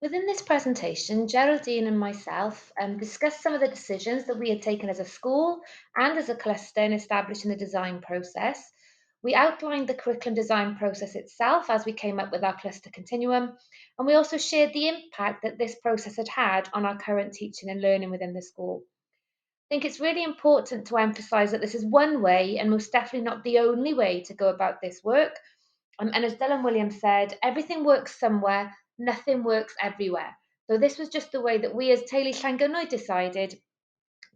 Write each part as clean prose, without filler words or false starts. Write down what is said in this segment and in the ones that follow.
Within this presentation, Geraldine and myself discussed some of the decisions that we had taken as a school and as a cluster in establishing the design process. We outlined the curriculum design process itself as we came up with our cluster continuum, and we also shared the impact that this process had had on our current teaching and learning within the school. I think it's really important to emphasise that this is one way and most definitely not the only way to go about this work. And as Dylan Williams said, everything works somewhere, nothing works everywhere. So this was just the way that we as YGG Llangynwyd decided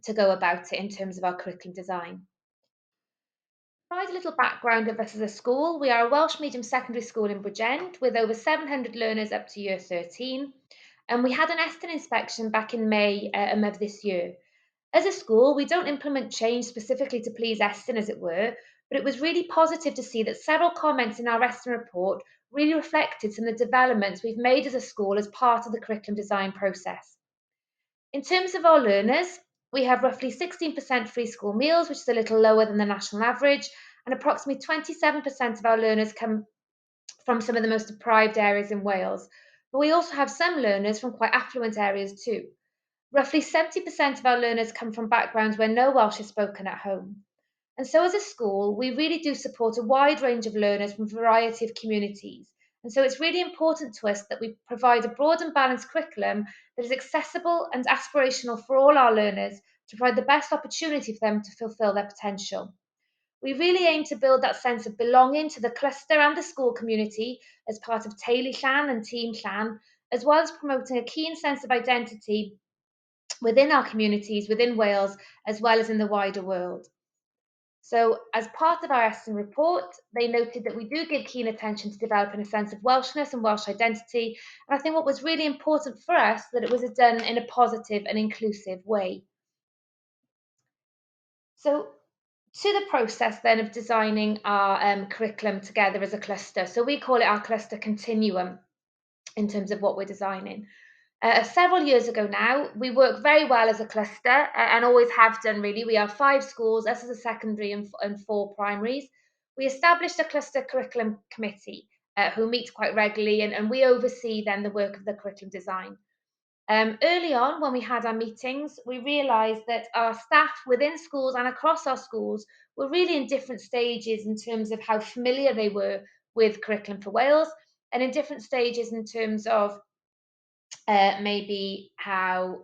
to go about it in terms of our curriculum design. To provide a little background of us as a school, we are a Welsh medium secondary school in Bridgend with over 700 learners up to year 13. And we had an Estyn inspection back in May of this year. As a school, we don't implement change specifically to please Estyn, as it were, but it was really positive to see that several comments in our Estyn report really reflected some of the developments we've made as a school as part of the curriculum design process. In terms of our learners, we have roughly 16% free school meals, which is a little lower than the national average, and approximately 27% of our learners come from some of the most deprived areas in Wales. But we also have some learners from quite affluent areas too. Roughly 70% of our learners come from backgrounds where no Welsh is spoken at home. And so, as a school, we really do support a wide range of learners from a variety of communities. And so, it's really important to us that we provide a broad and balanced curriculum that is accessible and aspirational for all our learners to provide the best opportunity for them to fulfil their potential. We really aim to build that sense of belonging to the cluster and the school community as part of Teulu Llan and Team Llan, as well as promoting a keen sense of identity within our communities, within Wales, as well as in the wider world. So, as part of our Estyn report, they noted that we do give keen attention to developing a sense of Welshness and Welsh identity. And I think what was really important for us that it was done in a positive and inclusive way. So, to the process then of designing our curriculum together as a cluster. So, we call it our cluster continuum in terms of what we're designing. Several years ago now, we work very well as a cluster and always have done really. We are 5 schools, us as a secondary and 4 primaries. We established a cluster curriculum committee who meets quite regularly and we oversee then the work of the curriculum design. Early on, when we had our meetings, we realised that our staff within schools and across our schools were really in different stages in terms of how familiar they were with Curriculum for Wales and in different stages in terms of maybe how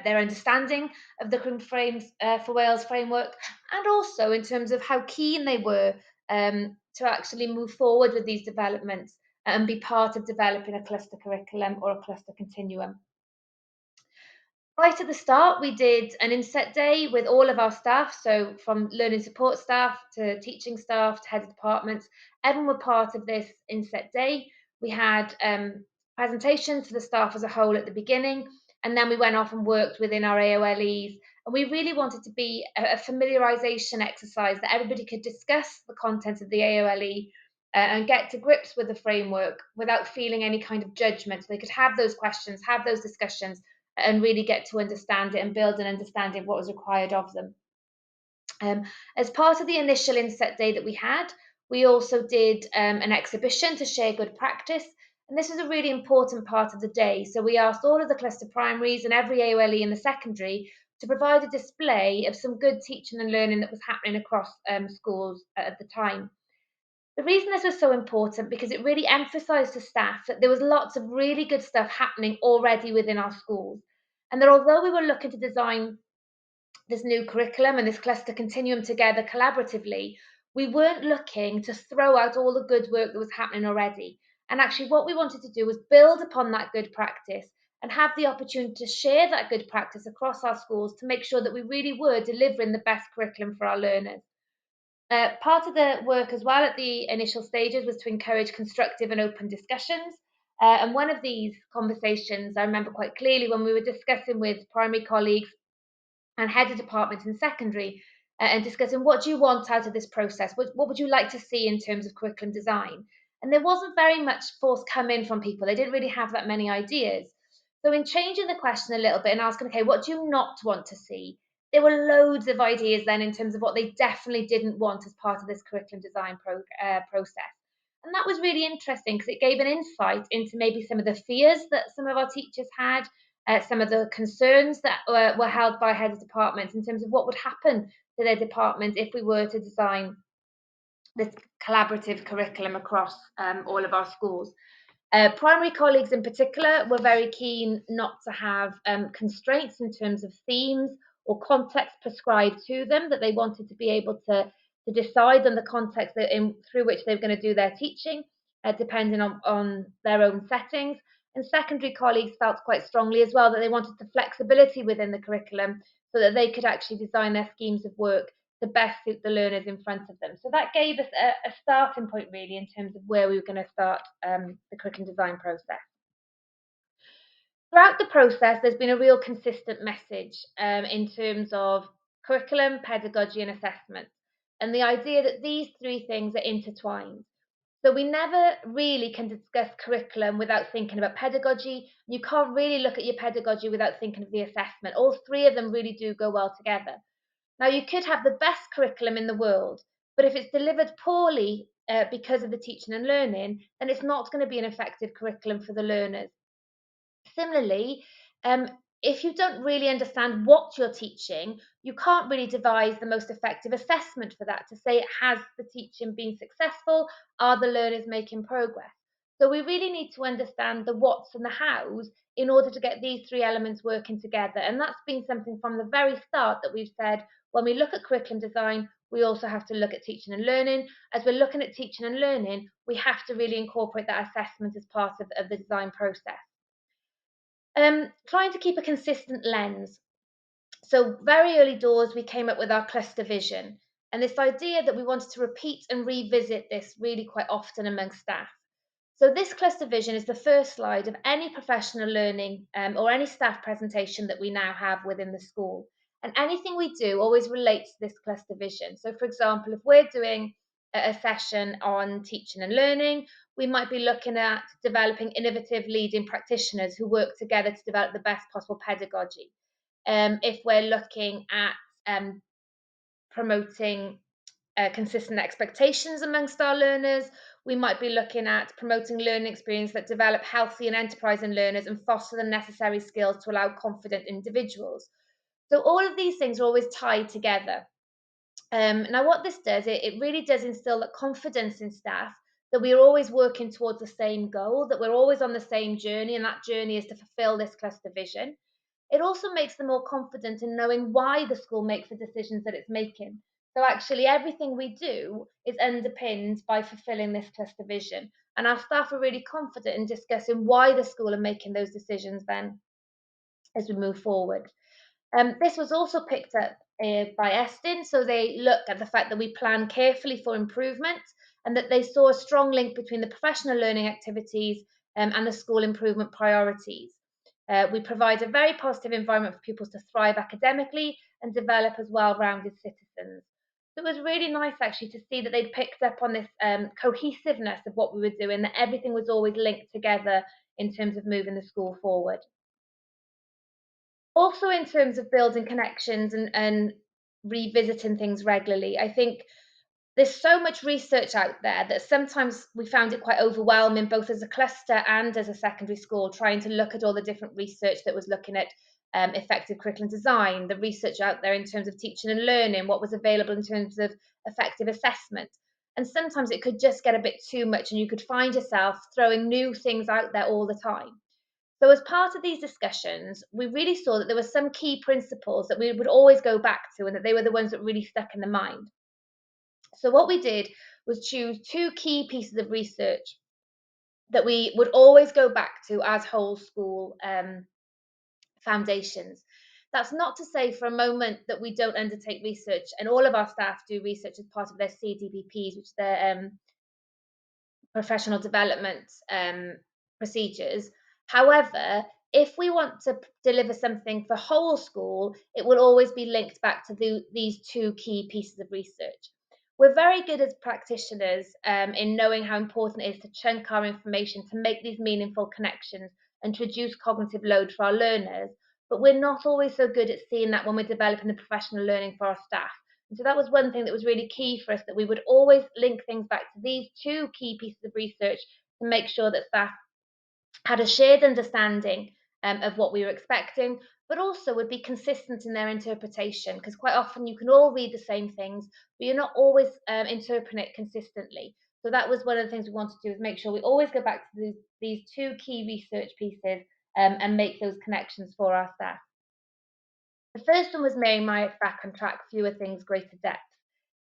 their understanding of the Curriculum for Wales framework, and also in terms of how keen they were to actually move forward with these developments and be part of developing a cluster curriculum or a cluster continuum. Right at the start, we did an inset day with all of our staff, so from learning support staff to teaching staff to head of departments, everyone were part of this inset day. We had presentations for the staff as a whole at the beginning, and then we went off and worked within our AOLEs. And we really wanted to be a familiarisation exercise that everybody could discuss the content of the AOLE and get to grips with the framework without feeling any kind of judgment. So they could have those questions, have those discussions, and really get to understand it and build an understanding of what was required of them. As part of the initial inset day that we had, we also did an exhibition to share good practice. And this was a really important part of the day. So we asked all of the cluster primaries and every AOLE in the secondary to provide a display of some good teaching and learning that was happening across schools at the time. The reason this was so important because it really emphasised to staff that there was lots of really good stuff happening already within our schools. And that although we were looking to design this new curriculum and this cluster continuum together collaboratively, we weren't looking to throw out all the good work that was happening already. And actually, what we wanted to do was build upon that good practice and have the opportunity to share that good practice across our schools to make sure that we really were delivering the best curriculum for our learners. Part of the work as well at the initial stages was to encourage constructive and open discussions. And one of these conversations I remember quite clearly when we were discussing with primary colleagues and head of departments in secondary and discussing what do you want out of this process? What would you like to see in terms of curriculum design? And there wasn't very much forthcoming from people. They didn't really have that many ideas. So in changing the question a little bit and asking, okay, what do you not want to see? There were loads of ideas then in terms of what they definitely didn't want as part of this curriculum design process. And that was really interesting because it gave an insight into maybe some of the fears that some of our teachers had, some of the concerns that were held by heads of departments in terms of what would happen to their department if we were to design this collaborative curriculum across all of our schools. Primary colleagues in particular were very keen not to have constraints in terms of themes or context prescribed to them, that they wanted to be able to decide on the context through which they were going to do their teaching, depending on their own settings. And secondary colleagues felt quite strongly as well that they wanted the flexibility within the curriculum so that they could actually design their schemes of work to best suit the learners in front of them. So that gave us a starting point really in terms of where we were going to start the curriculum design process. Throughout the process, there's been a real consistent message in terms of curriculum, pedagogy, and assessment, and the idea that these three things are intertwined. So we never really can discuss curriculum without thinking about pedagogy. You can't really look at your pedagogy without thinking of the assessment. All three of them really do go well together. Now, you could have the best curriculum in the world, but if it's delivered poorly because of the teaching and learning, then it's not going to be an effective curriculum for the learners. Similarly, if you don't really understand what you're teaching, you can't really devise the most effective assessment for that to say, has the teaching been successful? Are the learners making progress? So we really need to understand the what's and the hows in order to get these three elements working together. And that's been something from the very start that we've said, when we look at curriculum design, we also have to look at teaching and learning. As we're looking at teaching and learning, we have to really incorporate that assessment as part of the design process. Trying to keep a consistent lens. So very early doors, we came up with our cluster vision, and this idea that we wanted to repeat and revisit this really quite often amongst staff. So this cluster vision is the first slide of any professional learning or any staff presentation that we now have within the school. And anything we do always relates to this cluster vision. So for example, if we're doing a session on teaching and learning, we might be looking at developing innovative leading practitioners who work together to develop the best possible pedagogy. If we're looking at promoting consistent expectations amongst our learners, we might be looking at promoting learning experience that develop healthy and enterprising learners and foster the necessary skills to allow confident individuals. So all of these things are always tied together. Now, what this does, it really does instill that confidence in staff that we're always working towards the same goal, that we're always on the same journey, and that journey is to fulfill this cluster vision. It also makes them more confident in knowing why the school makes the decisions that it's making. So actually everything we do is underpinned by fulfilling this cluster vision. And our staff are really confident in discussing why the school are making those decisions then as we move forward. This was also picked up by Estin, so they looked at the fact that we plan carefully for improvement and that they saw a strong link between the professional learning activities and the school improvement priorities. We provide a very positive environment for pupils to thrive academically and develop as well-rounded citizens. So it was really nice actually to see that they'd picked up on this cohesiveness of what we were doing, that everything was always linked together in terms of moving the school forward. Also in terms of building connections and revisiting things regularly, I think there's so much research out there that sometimes we found it quite overwhelming, both as a cluster and as a secondary school, trying to look at all the different research that was looking at effective curriculum design, the research out there in terms of teaching and learning, what was available in terms of effective assessment. And sometimes it could just get a bit too much and you could find yourself throwing new things out there all the time. So as part of these discussions, we really saw that there were some key principles that we would always go back to and that they were the ones that really stuck in the mind. So what we did was choose two key pieces of research that we would always go back to as whole school foundations. That's not to say for a moment that we don't undertake research, and all of our staff do research as part of their CDPPs, which are their professional development procedures. However, if we want to deliver something for whole school, it will always be linked back to these two key pieces of research. We're very good as practitioners in knowing how important it is to chunk our information to make these meaningful connections and to reduce cognitive load for our learners, but we're not always so good at seeing that when we're developing the professional learning for our staff. And so that was one thing that was really key for us, that we would always link things back to these two key pieces of research to make sure that staff had a shared understanding of what we were expecting, but also would be consistent in their interpretation, because quite often you can all read the same things, but you're not always interpreting it consistently. So that was one of the things we wanted to do, is make sure we always go back to these two key research pieces and make those connections for our staff. The first one was Mary Myatt's back on track, fewer things, greater depth.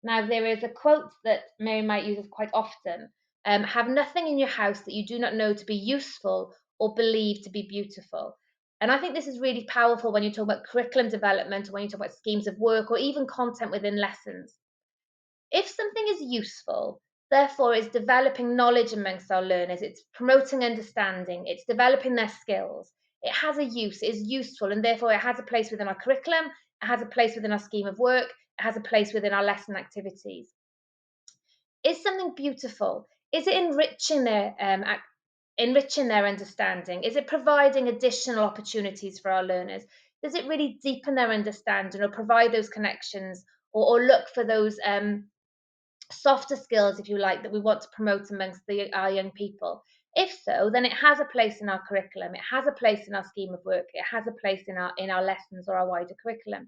Now, there is a quote that Mary Myatt uses quite often: have nothing in your house that you do not know to be useful or believe to be beautiful. And I think this is really powerful when you talk about curriculum development, or when you talk about schemes of work, or even content within lessons. If something is useful, therefore it's developing knowledge amongst our learners, it's promoting understanding, it's developing their skills. It has a use, it is useful, and therefore it has a place within our curriculum, it has a place within our scheme of work, it has a place within our lesson activities. Is something beautiful? Is it enriching their understanding? Is it providing additional opportunities for our learners? Does it really deepen their understanding, or provide those connections, or look for those softer skills, if you like, that we want to promote amongst our young people? If so, then it has a place in our curriculum, it has a place in our scheme of work, it has a place in our lessons or our wider curriculum.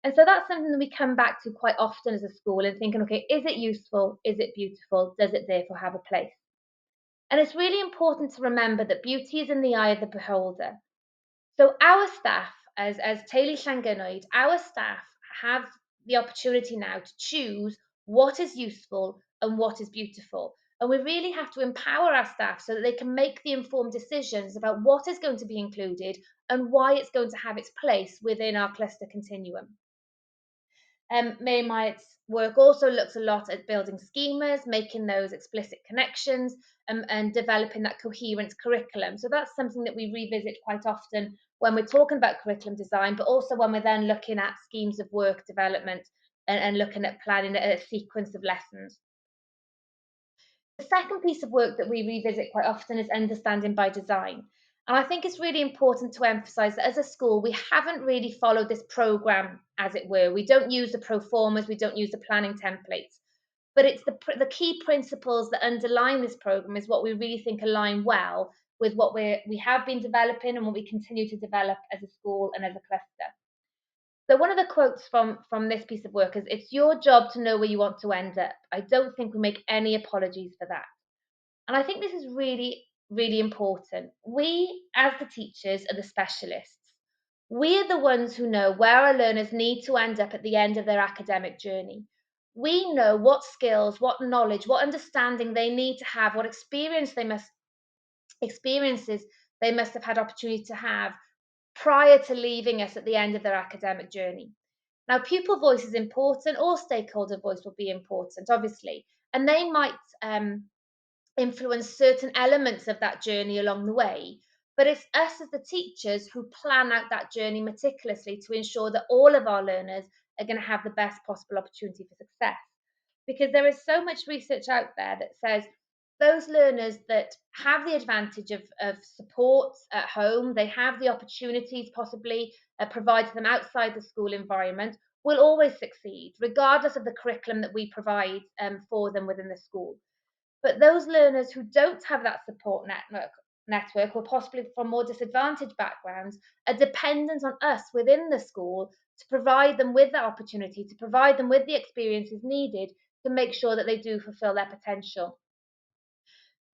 And so that's something that we come back to quite often as a school, and thinking, okay, is it useful? Is it beautiful? Does it therefore have a place? And it's really important to remember that beauty is in the eye of the beholder. So our staff, as Teulu Llangynwyd, our staff have the opportunity now to choose what is useful and what is beautiful. And we really have to empower our staff so that they can make the informed decisions about what is going to be included and why it's going to have its place within our cluster continuum. Mary Myatt's work also looks a lot at building schemas, making those explicit connections, and developing that coherent curriculum. So that's something that we revisit quite often when we're talking about curriculum design, but also when we're then looking at schemes of work development, and looking at planning a sequence of lessons. The second piece of work that we revisit quite often is understanding by design. And I think it's really important to emphasise that as a school, we haven't really followed this programme, as it were. We don't use the pro formas, we don't use the planning templates. But it's the key principles that underline this programme is what we really think align well with what we have been developing and what we continue to develop as a school and as a cluster. So one of the quotes from this piece of work is, "It's your job to know where you want to end up. I don't think we make any apologies for that." And I think this is really, really important. We, as the teachers, are the specialists. We are the ones who know where our learners need to end up at the end of their academic journey. We know what skills, what knowledge, what understanding they need to have, what experiences they must have had opportunity to have prior to leaving us at the end of their academic journey. Now, pupil voice is important, all stakeholder voice will be important, obviously, and they might influence certain elements of that journey along the way. But it's us as the teachers who plan out that journey meticulously to ensure that all of our learners are going to have the best possible opportunity for success. Because there is so much research out there that says those learners that have the advantage of support at home, they have the opportunities possibly provided to them outside the school environment, will always succeed, regardless of the curriculum that we provide for them within the school. But those learners who don't have that support network, or possibly from more disadvantaged backgrounds, are dependent on us within the school to provide them with that opportunity, to provide them with the experiences needed to make sure that they do fulfill their potential.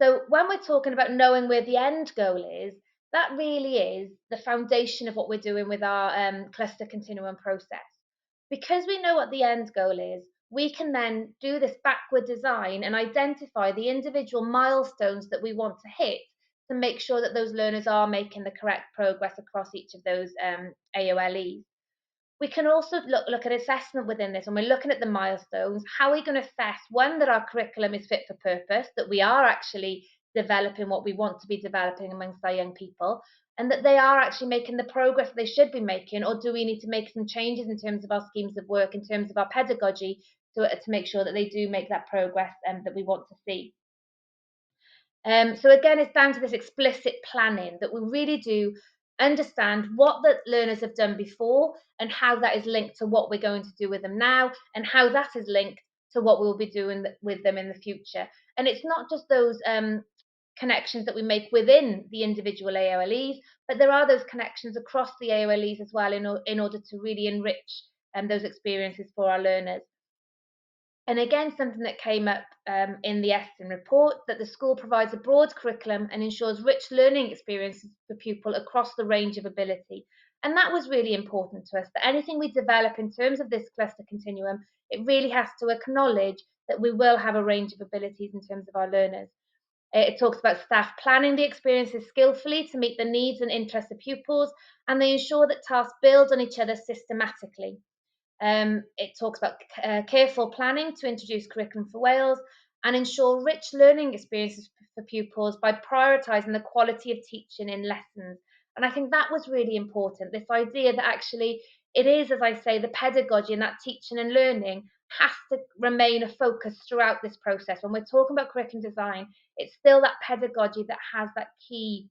So when we're talking about knowing where the end goal is, that really is the foundation of what we're doing with our cluster continuum process. Because we know what the end goal is, we can then do this backward design and identify the individual milestones that we want to hit to make sure that those learners are making the correct progress across each of those AOLEs. We can also look at assessment within this. When we're looking at the milestones, how are we going to assess, one, that our curriculum is fit for purpose, that we are actually developing what we want to be developing amongst our young people, and that they are actually making the progress they should be making, or do we need to make some changes in terms of our schemes of work, in terms of our pedagogy, to make sure that they do make that progress that we want to see. So again, it's down to this explicit planning that we really do understand what the learners have done before and how that is linked to what we're going to do with them now, and how that is linked to what we'll be doing with them in the future. And it's not just those connections that we make within the individual AOLEs, but there are those connections across the AOLEs as well in order to really enrich those experiences for our learners. And again, something that came up in the Eston report, that the school provides a broad curriculum and ensures rich learning experiences for pupil across the range of ability. And that was really important to us, that anything we develop in terms of this cluster continuum, it really has to acknowledge that we will have a range of abilities in terms of our learners. It talks about staff planning the experiences skillfully to meet the needs and interests of pupils, and they ensure that tasks build on each other systematically. It talks about careful planning to introduce curriculum for Wales and ensure rich learning experiences for pupils by prioritising the quality of teaching in lessons. And I think that was really important, this idea that actually it is, as I say, the pedagogy and that teaching and learning has to remain a focus throughout this process. When we're talking about curriculum design, it's still that pedagogy that has that key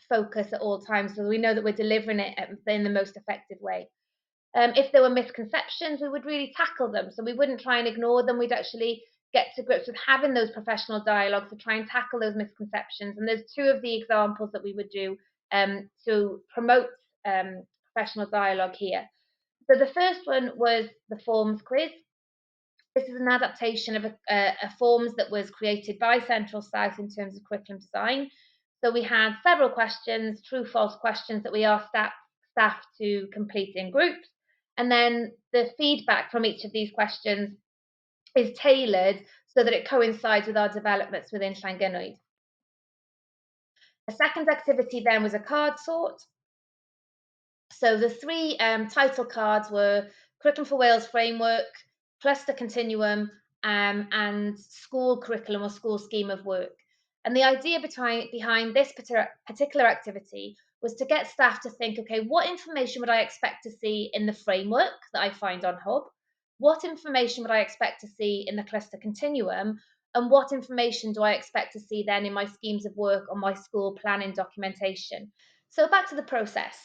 focus at all times, so we know that we're delivering it in the most effective way. If there were misconceptions, we would really tackle them. So we wouldn't try and ignore them. We'd actually get to grips with having those professional dialogues to try and tackle those misconceptions. And there's two of the examples that we would do to promote professional dialogue here. So the first one was the forms quiz. This is an adaptation of a forms that was created by Central South in terms of curriculum design. So we had several questions, true false questions that we asked staff to complete in groups. And then the feedback from each of these questions is tailored so that it coincides with our developments within Llangynwyd. A second activity then was a card sort. So the three title cards were Curriculum for Wales Framework, Cluster Continuum, and School Curriculum or School Scheme of Work. And the idea behind this particular activity was to get staff to think, okay, what information would I expect to see in the framework that I find on Hub? What information would I expect to see in the cluster continuum? And what information do I expect to see then in my schemes of work or my school planning documentation? So back to the process.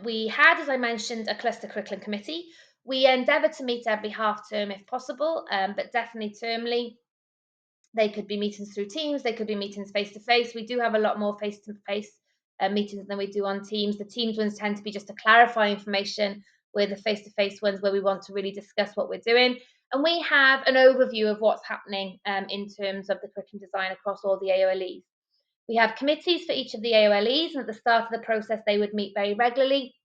We had, as I mentioned, a cluster curriculum committee. We endeavour to meet every half term if possible, but definitely termly. They could be meetings through Teams, they could be meetings face to face. We do have a lot more face to face meetings than we do on Teams. The Teams ones tend to be just to clarify information, where the face to face ones where we want to really discuss what we're doing. And we have an overview of what's happening in terms of the curriculum design across all the AOLEs. We have committees for each of the AOLEs, and at the start of the process, they would meet very regularly.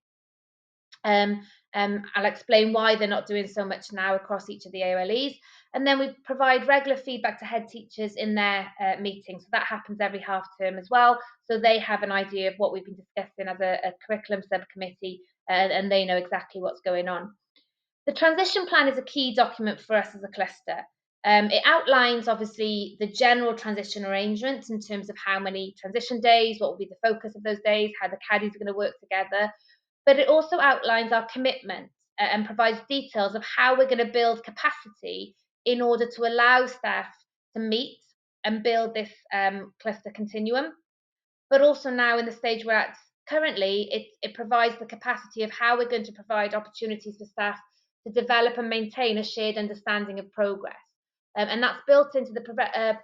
I'll explain why they're not doing so much now across each of the AOLEs. And then we provide regular feedback to head teachers in their meetings. So that happens every half term as well. So they have an idea of what we've been discussing as a curriculum subcommittee, and they know exactly what's going on. The transition plan is a key document for us as a cluster. It outlines, obviously, the general transition arrangements in terms of how many transition days, what will be the focus of those days, how the caddies are going to work together. But it also outlines our commitments and provides details of how we're going to build capacity in order to allow staff to meet and build this cluster continuum. But also now in the stage we're at currently, it provides the capacity of how we're going to provide opportunities for staff to develop and maintain a shared understanding of progress. And that's built into the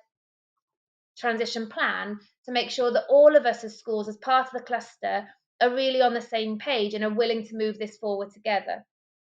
transition plan to make sure that all of us as schools, as part of the cluster, are really on the same page and are willing to move this forward together.